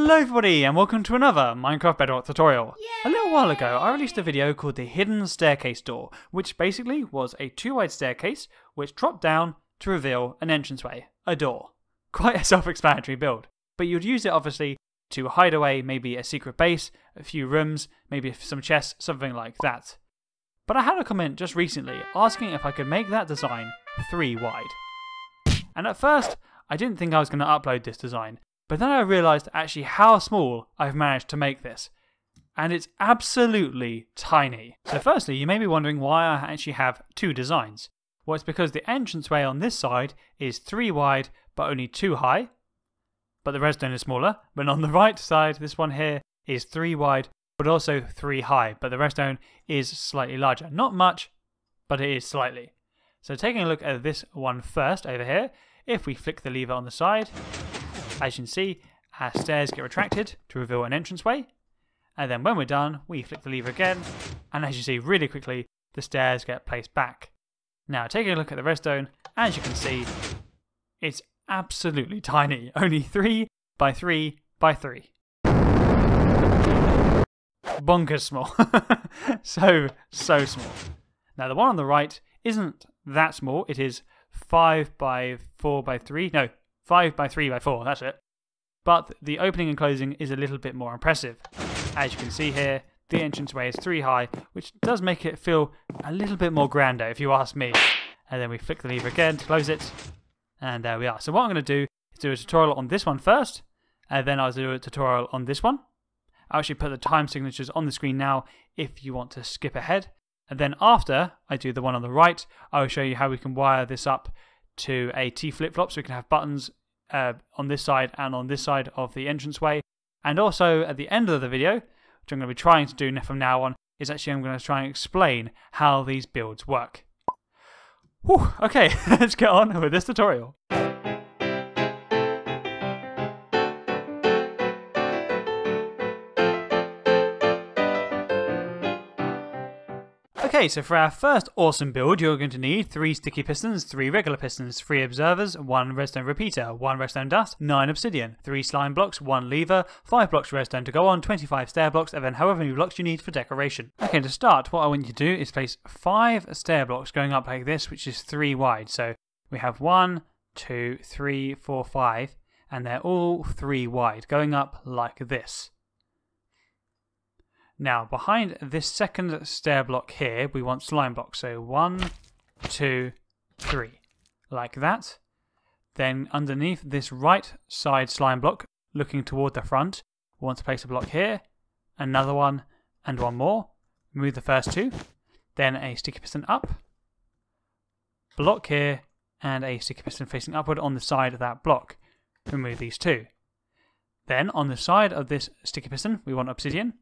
Hello everybody and welcome to another Minecraft Bedrock tutorial. Yay! A little while ago I released a video called the Hidden Staircase Door, which basically was a two-wide staircase which dropped down to reveal an entranceway, a door. Quite a self-explanatory build, but you'd use it obviously to hide away maybe a secret base, a few rooms, maybe some chests, something like that. But I had a comment just recently asking if I could make that design 3 wide. And at first I didn't think I was going to upload this design. But then I realised actually how small I've managed to make this. And it's absolutely tiny. So firstly, you may be wondering why I actually have 2 designs. Well, it's because the entranceway on this side is 3 wide but only 2 high. But the redstone is smaller. But on the right side, this one here is 3 wide but also 3 high. But the redstone is slightly larger. Not much, but it is slightly. So taking a look at this one first over here, if we flick the lever on the side, as you can see, our stairs get retracted to reveal an entranceway. And then when we're done, we flick the lever again. And as you see, really quickly, the stairs get placed back. Now, taking a look at the redstone, as you can see, it's absolutely tiny. Only 3 by 3 by 3. Bonkers small. so small. Now, the one on the right isn't that small. It is 5 by 4 by 3. No. 5 by 3 by 4, that's it. But the opening and closing is a little bit more impressive. As you can see here, the entranceway is 3 high, which does make it feel a little bit more grander if you ask me. And then we flick the lever again to close it. And there we are. So what I'm going to do is do a tutorial on this one first, and then I'll do a tutorial on this one. I'll actually put the time signatures on the screen now if you want to skip ahead. And then after I do the one on the right, I'll show you how we can wire this up to a T flip-flop so we can have buttons on this side and on this side of the entranceway. And also at the end of the video, which I'm going to be trying to do from now on, is actually I'm going to try and explain how these builds work. Whew, okay, let's get on with this tutorial. Okay, so for our first awesome build, you're going to need 3 sticky pistons, 3 regular pistons, 3 observers, 1 redstone repeater, 1 redstone dust, 9 obsidian, 3 slime blocks, 1 lever, 5 blocks redstone to go on, 25 stair blocks, and then however many blocks you need for decoration. Okay, to start, what I want you to do is place 5 stair blocks going up like this, which is 3 wide. So we have 1, 2, 3, 4, 5, and they're all 3 wide, going up like this. Now, behind this second stair block here, we want slime blocks. So 1, 2, 3, like that. Then underneath this right side slime block, looking toward the front, we want to place a block here, another one, and one more. Remove the first 2. Then a sticky piston up, block here, and a sticky piston facing upward on the side of that block. Remove these 2. Then on the side of this sticky piston, we want obsidian.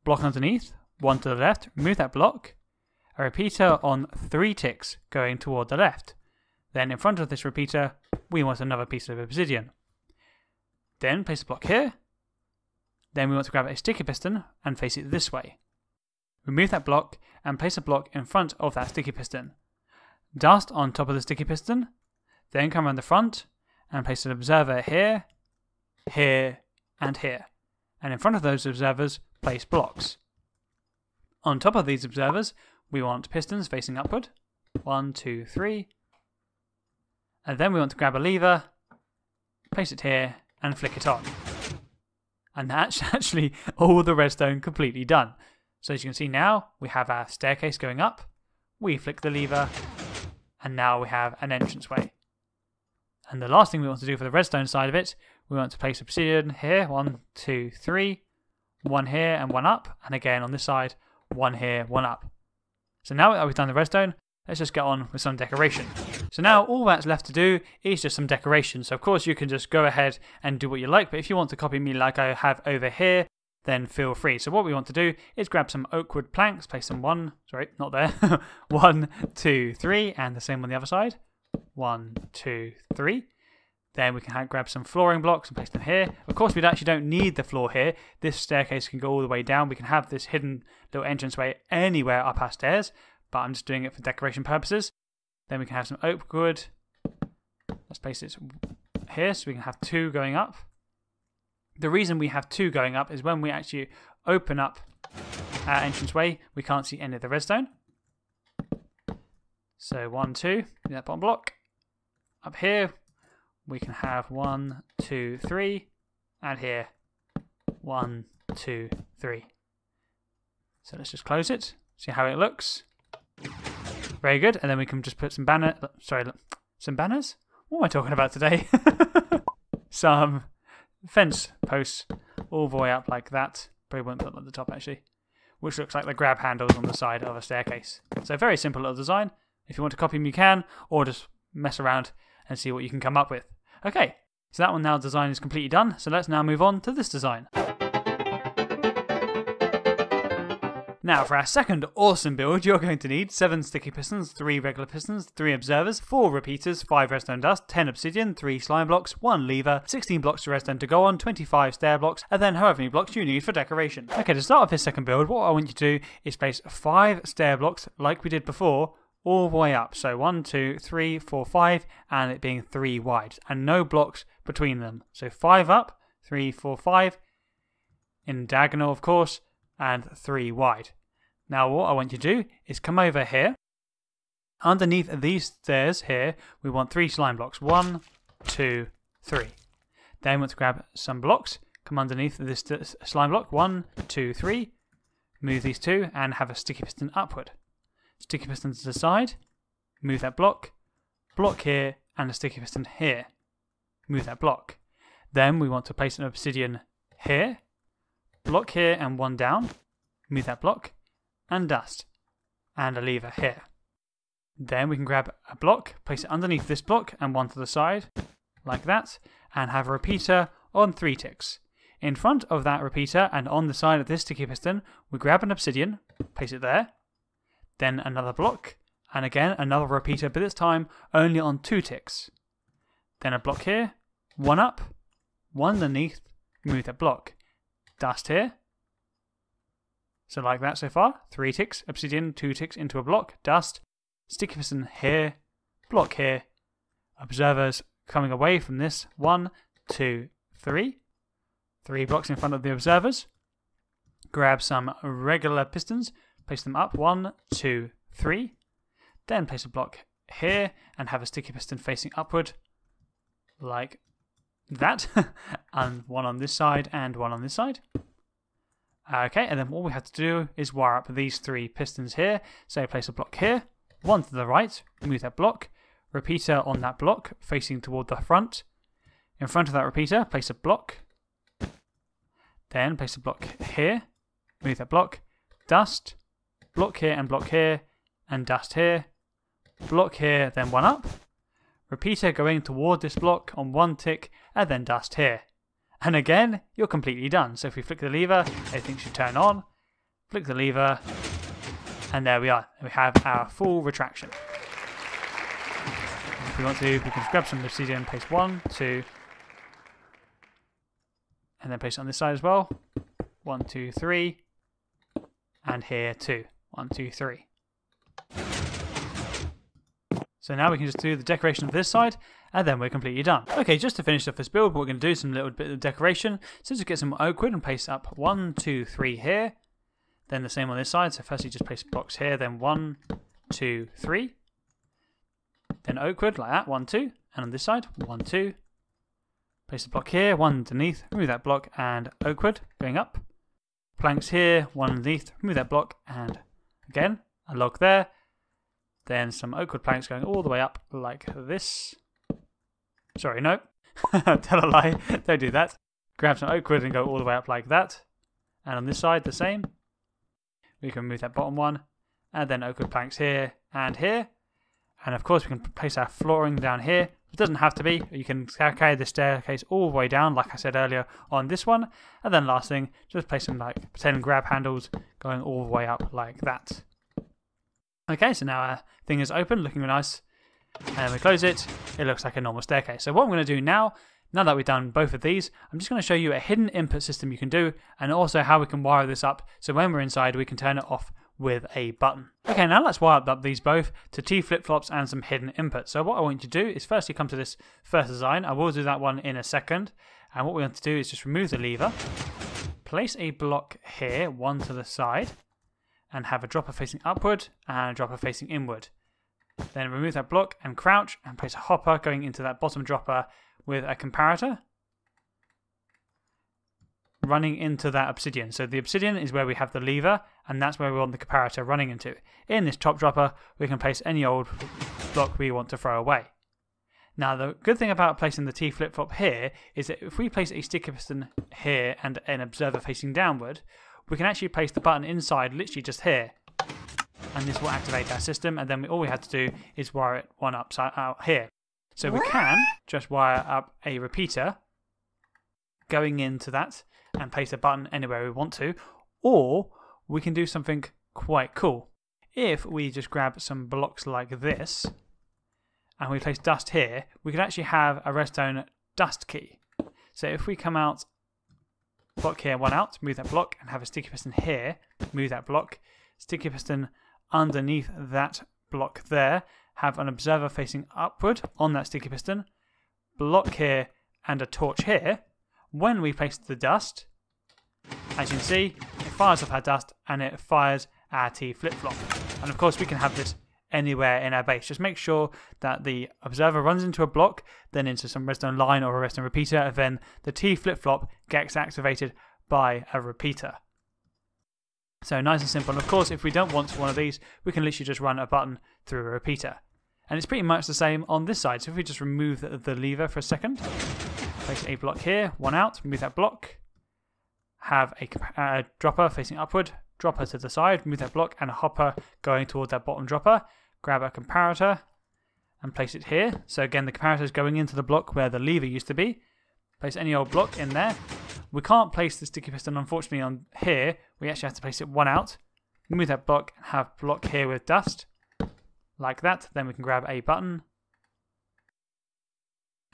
Block underneath, 1 to the left, remove that block, a repeater on 3 ticks going toward the left. Then in front of this repeater, we want another piece of obsidian. Then place a block here. Then we want to grab a sticky piston and face it this way. Remove that block and place a block in front of that sticky piston. Dust on top of the sticky piston. Then come around the front and place an observer here, here, and here. And in front of those observers, place blocks. On top of these observers, we want pistons facing upward. 1, 2, 3. And then we want to grab a lever, place it here, and flick it on. And that's actually all the redstone completely done. So as you can see now, we have our staircase going up. We flick the lever, and now we have an entranceway. And the last thing we want to do for the redstone side of it, we want to place obsidian here. 1, 2, 3. 1 here and 1 up, and again on this side, 1 here, 1 up. So now that we've done the redstone, let's just get on with some decoration. So now all that's left to do is just some decoration. So of course you can just go ahead and do what you like, but if you want to copy me like I have over here, then feel free. So what we want to do is grab some oak wood planks, place them 1, 2, 3, and the same on the other side. 1, 2, 3. Then we can grab some flooring blocks and place them here. Of course, we actually don't need the floor here. This staircase can go all the way down. We can have this hidden little entranceway anywhere up our stairs, but I'm just doing it for decoration purposes. Then we can have some oak wood. Let's place it here so we can have 2 going up. The reason we have 2 going up is when we actually open up our entranceway, we can't see any of the redstone. So 1, 2, that bottom block. Up here, we can have 1, 2, 3, and here 1, 2, 3. So let's just close it, see how it looks. Very good, and then we can just put some some banners? What am I talking about today? Some fence posts all the way up like that. Probably won't put them at the top actually. Which looks like the grab handles on the side of a staircase. So very simple little design. If you want to copy them you can, or just mess around and see what you can come up with. Okay, so that one now design is completely done. So let's now move on to this design. Now for our second awesome build, you're going to need 7 sticky pistons, 3 regular pistons, 3 observers, 4 repeaters, 5 redstone dust, 10 obsidian, 3 slime blocks, 1 lever, 16 blocks of redstone to go on, 25 stair blocks, and then however many blocks you need for decoration. Okay, to start off this second build, what I want you to do is place 5 stair blocks like we did before, all the way up. So 1, 2, 3, 4, 5, and it being 3 wide, and no blocks between them. So 5 up, 3, 4, 5, in diagonal of course, and 3 wide. Now what I want you to do is come over here. Underneath these stairs here, we want 3 slime blocks. 1, 2, 3. Then we want to grab some blocks, come underneath this slime block. 1, 2, 3. Move these 2 and have a sticky piston upward. Sticky piston to the side. Move that block. Block here and a sticky piston here. Move that block. Then we want to place an obsidian here. Block here and 1 down. Move that block. And dust, and a lever here. Then we can grab a block, place it underneath this block and 1 to the side, like that, and have a repeater on 3 ticks. In front of that repeater and on the side of this sticky piston, we grab an obsidian, place it there, then another block, and again another repeater, but this time only on 2 ticks. Then a block here, 1 up, 1 underneath, move that block. Dust here. So like that so far, 3 ticks, obsidian, 2 ticks into a block, dust, sticky piston here, block here, observers coming away from this, 1, 2, 3, 3 blocks in front of the observers, grab some regular pistons, place them up, 1, 2, 3, then place a block here and have a sticky piston facing upward, like that, and 1 on this side and 1 on this side. Okay, and then what we have to do is wire up these 3 pistons here. So place a block here, 1 to the right, move that block, repeater on that block facing toward the front. In front of that repeater, place a block. Then place a block here, move that block, dust, block here, and dust here, block here, then 1 up. Repeater going toward this block on 1 tick, and then dust here. And again, you're completely done. So if we flick the lever, everything should turn on. Flick the lever, and there we are. We have our full retraction. If we want to, we can grab some obsidian, place 1, 2, and then place it on this side as well. 1, 2, 3, and here 2. 1, 2, 3. So now we can just do the decoration of this side, and then we're completely done. Okay, just to finish off this build, we're going to do some little bit of decoration. So just get some oak wood and place up 1, 2, 3 here. Then the same on this side. So firstly just place blocks here, then 1, 2, 3. Then oak wood like that, 1, 2. And on this side, 1, 2. Place a block here, 1 underneath, remove that block, and oak wood going up. Planks here, 1 underneath, remove that block, and again, a log there. Then some oak wood planks going all the way up like this. Sorry, no. Tell a lie. Don't do that. Grab some oak wood and go all the way up like that. And on this side, the same. We can move that bottom one. And then oak wood planks here and here. And of course, we can place our flooring down here. It doesn't have to be. You can carry the staircase all the way down, like I said earlier, on this one. And then last thing, just place some like pretend grab handles going all the way up like that. Okay, so now our thing is open, looking nice. And we close it, it looks like a normal staircase. So what I'm going to do now that we've done both of these, I'm just going to show you a hidden input system you can do, and also how we can wire this up, so when we're inside we can turn it off with a button. Okay, now let's wire up these both to T flip-flops and some hidden inputs. So what I want you to do is firstly come to this first design. I will do that one in a second. And what we want to do is just remove the lever, place a block here, one to the side, and have a dropper facing upward and a dropper facing inward. Then remove that block and crouch and place a hopper going into that bottom dropper with a comparator running into that obsidian. So the obsidian is where we have the lever, and that's where we want the comparator running into. In this top dropper, we can place any old block we want to throw away. Now, the good thing about placing the T flip-flop here is that if we place a sticky piston here and an observer facing downward, we can actually place the button inside, literally just here. And this will activate our system, and then all we have to do is wire it one upside out here. So we can just wire up a repeater going into that and place a button anywhere we want to, or we can do something quite cool. If we just grab some blocks like this and we place dust here, we could actually have a redstone dust key. So if we come out, block here, one out, move that block and have a sticky piston here, move that block, sticky piston underneath that block there, have an observer facing upward on that sticky piston, block here and a torch here. When we place the dust, as you can see, it fires off our dust and it fires our T flip-flop. And of course we can have this anywhere in our base. Just make sure that the observer runs into a block, then into some redstone line or a redstone repeater, and then the T flip-flop gets activated by a repeater. So nice and simple. And of course, if we don't want one of these, we can literally just run a button through a repeater. And it's pretty much the same on this side. So if we just remove the lever for a second, place a block here, one out, remove that block, have a dropper facing upward, dropper to the side, move that block, and a hopper going towards that bottom dropper, grab a comparator and place it here. So again, the comparator is going into the block where the lever used to be. Place any old block in there. We can't place the sticky piston, unfortunately, on here. We actually have to place it one out. Move that block and have block here with dust. Like that. Then we can grab a button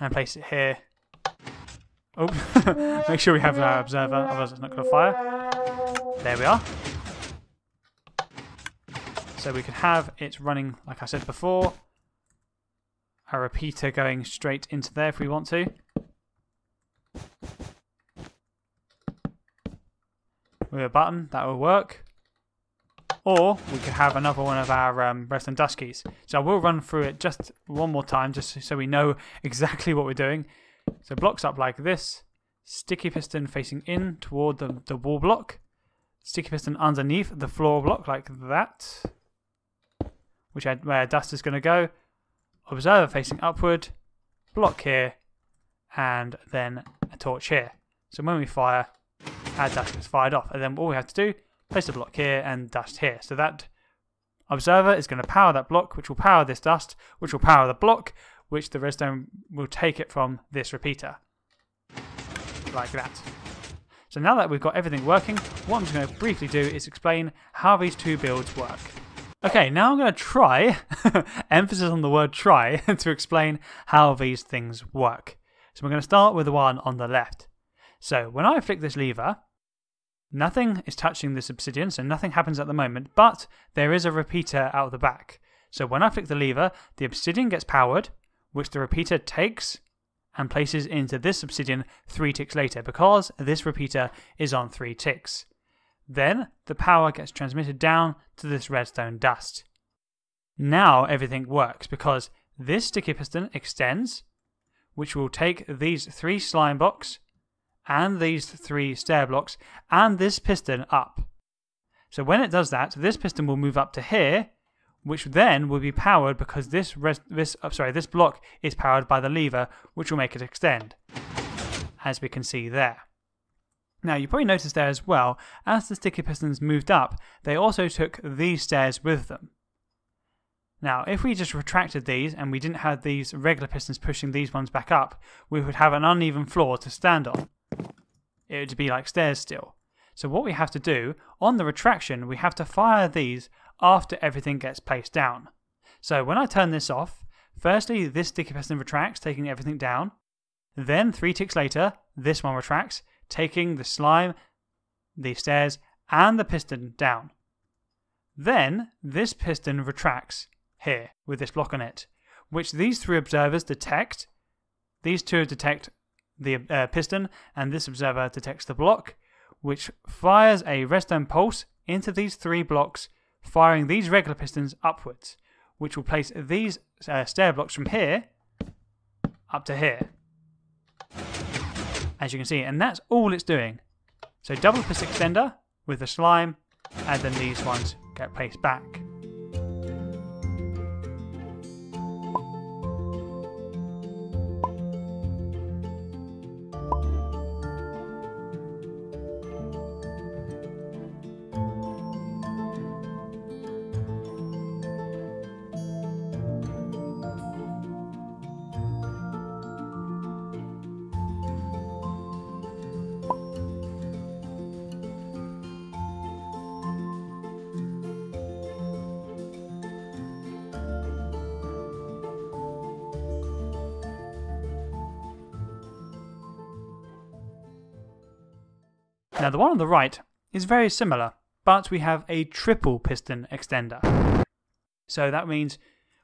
and place it here. Oh, make sure we have our observer, otherwise it's not going to fire. There we are. So we can have it running, like I said before, a repeater going straight into there if we want to. With a button, that will work. Or we could have another one of our redstone dust keys. So I will run through it just one more time, just so we know exactly what we're doing. So blocks up like this, sticky piston facing in toward the wall block, sticky piston underneath the floor block like that, where dust is going to go, observer facing upward, block here, and then a torch here. So when we fire, our dust gets fired off, and then all we have to do, place a block here and dust here. So that observer is going to power that block, which will power this dust, which will power the block, which the redstone will take it from this repeater. Like that. So now that we've got everything working, what I'm just going to briefly do is explain how these two builds work. Okay, now I'm going to try, emphasis on the word try, to explain how these things work. So we're going to start with the one on the left. So when I flick this lever, nothing is touching this obsidian, so nothing happens at the moment, but there is a repeater out the back. So when I flick the lever, the obsidian gets powered, which the repeater takes and places into this obsidian 3 ticks later, because this repeater is on 3 ticks. Then the power gets transmitted down to this redstone dust. Now everything works because this sticky piston extends, which will take these 3 slime blocks and these 3 stair blocks and this piston up. So when it does that, this piston will move up to here, which then will be powered because this block is powered by the lever, which will make it extend, as we can see there. Now, you probably noticed there as well, as the sticky pistons moved up, they also took these stairs with them. Now, if we just retracted these and we didn't have these regular pistons pushing these ones back up, we would have an uneven floor to stand on. It would be like stairs still. So what we have to do, on the retraction, we have to fire these after everything gets placed down. So when I turn this off, firstly this sticky piston retracts, taking everything down. Then 3 ticks later, this one retracts, taking the slime, the stairs, and the piston down. Then this piston retracts here with this block on it, which these 3 observers detect. These 2 detect the piston, and this observer detects the block, which fires a redstone pulse into these 3 blocks, firing these regular pistons upwards, which will place these stair blocks from here up to here, as you can see, and that's all it's doing. So double piston extender with the slime, and then these ones get placed back. Now the one on the right is very similar, but we have a triple piston extender. So that means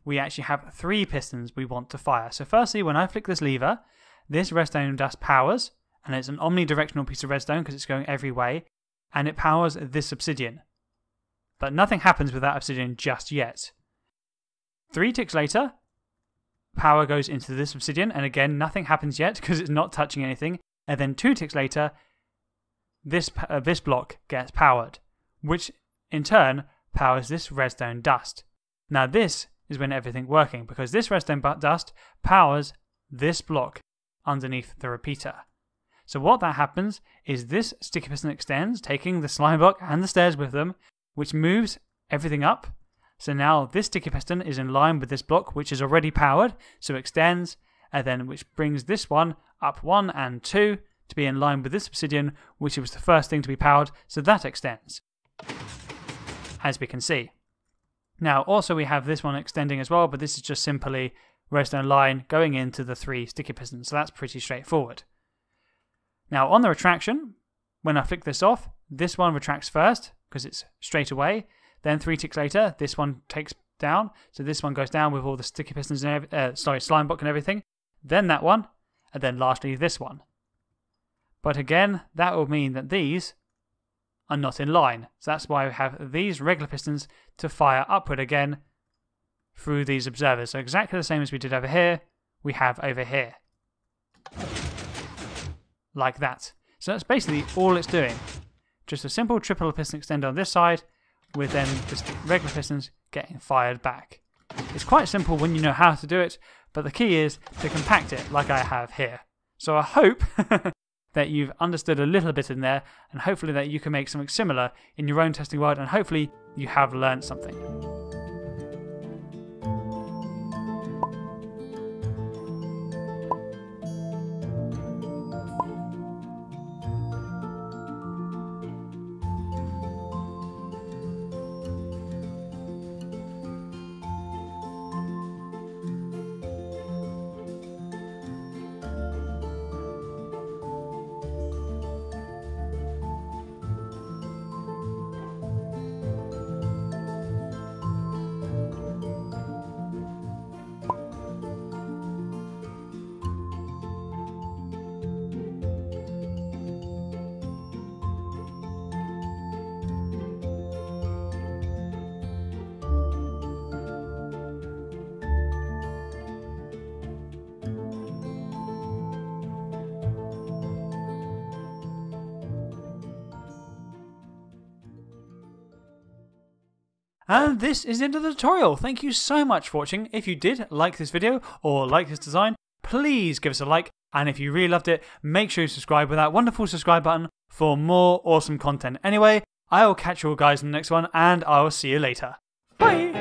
we actually have 3 pistons we want to fire. So firstly, when I flick this lever, this redstone dust powers, and it's an omnidirectional piece of redstone because it's going every way, and it powers this obsidian. But nothing happens with that obsidian just yet. 3 ticks later, power goes into this obsidian, and again nothing happens yet because it's not touching anything, and then 2 ticks later, this block gets powered, which in turn powers this redstone dust. Now this is when everything's working, because this redstone dust powers this block underneath the repeater. So what that happens is this sticky piston extends, taking the slime block and the stairs with them, which moves everything up. So now this sticky piston is in line with this block, which is already powered, so it extends, and then which brings this one up 1 and 2, to be in line with this obsidian, which was the first thing to be powered, so that extends, as we can see. Now also we have this one extending as well, but this is just simply redstone line going into the 3 sticky pistons, so that's pretty straightforward. Now on the retraction, when I flick this off, this one retracts first, because it's straight away, then 3 ticks later, this one takes down, so this one goes down with all the sticky pistons and slime block and everything, then that one, and then lastly this one. But again, that will mean that these are not in line. So that's why we have these regular pistons to fire upward again through these observers. So exactly the same as we did over here, we have over here. Like that. So that's basically all it's doing. Just a simple triple piston extender on this side, with then just regular pistons getting fired back. It's quite simple when you know how to do it, but the key is to compact it like I have here. So I hope that you've understood a little bit in there, and hopefully that you can make something similar in your own testing world, and hopefully you have learned something. And this is the end of the tutorial. Thank you so much for watching. If you did like this video or like this design, please give us a like. And if you really loved it, make sure you subscribe with that wonderful subscribe button for more awesome content. Anyway, I will catch you all guys in the next one, and I will see you later. Bye!